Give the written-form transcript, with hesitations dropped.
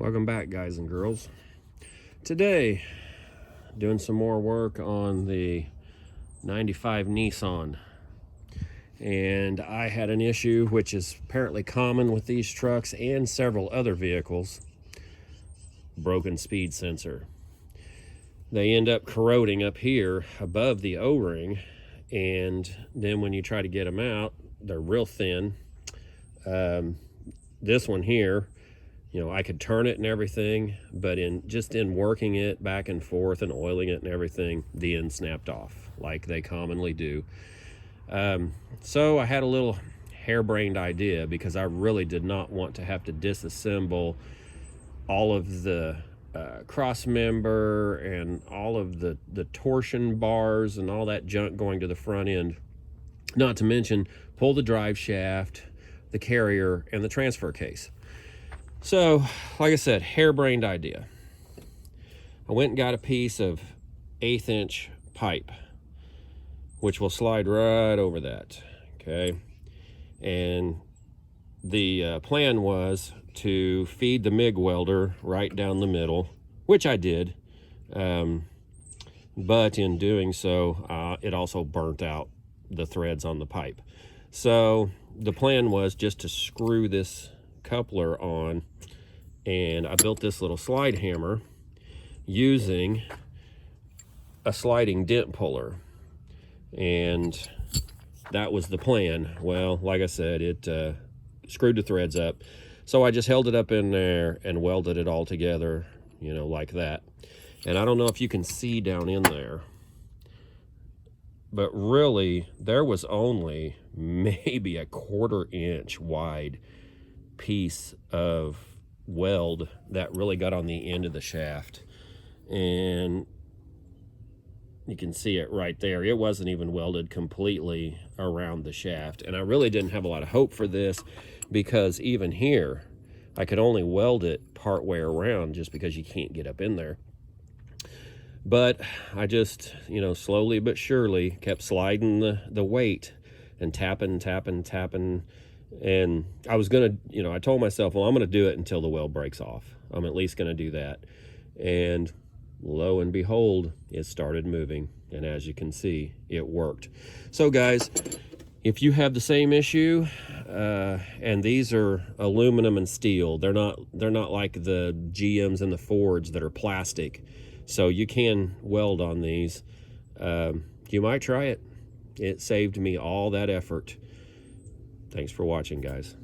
Welcome back, guys and girls. Today, doing some more work on the 95 Nissan. And I had an issue, which is apparently common with these trucks and several other vehicles: broken speed sensor. They end up corroding up here above the O-ring, and then when you try to get them out, they're real thin. This one here, I could turn it and everything, but in working it back and forth and oiling it and everything, the end snapped off like they commonly do. So I had a little harebrained idea, because I really did not want to have to disassemble all of the cross member and all of the torsion bars and all that junk going to the front end, not to mention pull the drive shaft, the carrier, and the transfer case. So, like I said, harebrained idea. I went and got a piece of 1/8 inch pipe, which will slide right over that, okay? And the plan was to feed the MIG welder right down the middle, which I did, but in doing so, it also burnt out the threads on the pipe. So the plan was just to screw this coupler on, and I built this little slide hammer using a sliding dent puller, and that was the plan. Well, like I said, it screwed the threads up, so I just held it up in there and welded it all together, like that. And I don't know if you can see down in there, but really there was only maybe a 1/4 inch wide piece of weld that really got on the end of the shaft, and you can see it right there. It wasn't even welded completely around the shaft, and I really didn't have a lot of hope for this, because even here I could only weld it part way around, just because you can't get up in there. But I just, slowly but surely kept sliding the weight and tapping, and I was gonna, I told myself, well, I'm gonna do it until the weld breaks off. I'm at least gonna do that. And lo and behold, it started moving, and as you can see, it worked. So guys, if you have the same issue, and these are aluminum and steel, they're not like the GMs and the Fords that are plastic, so you can weld on these. You might try it. It saved me all that effort. Thanks for watching, guys.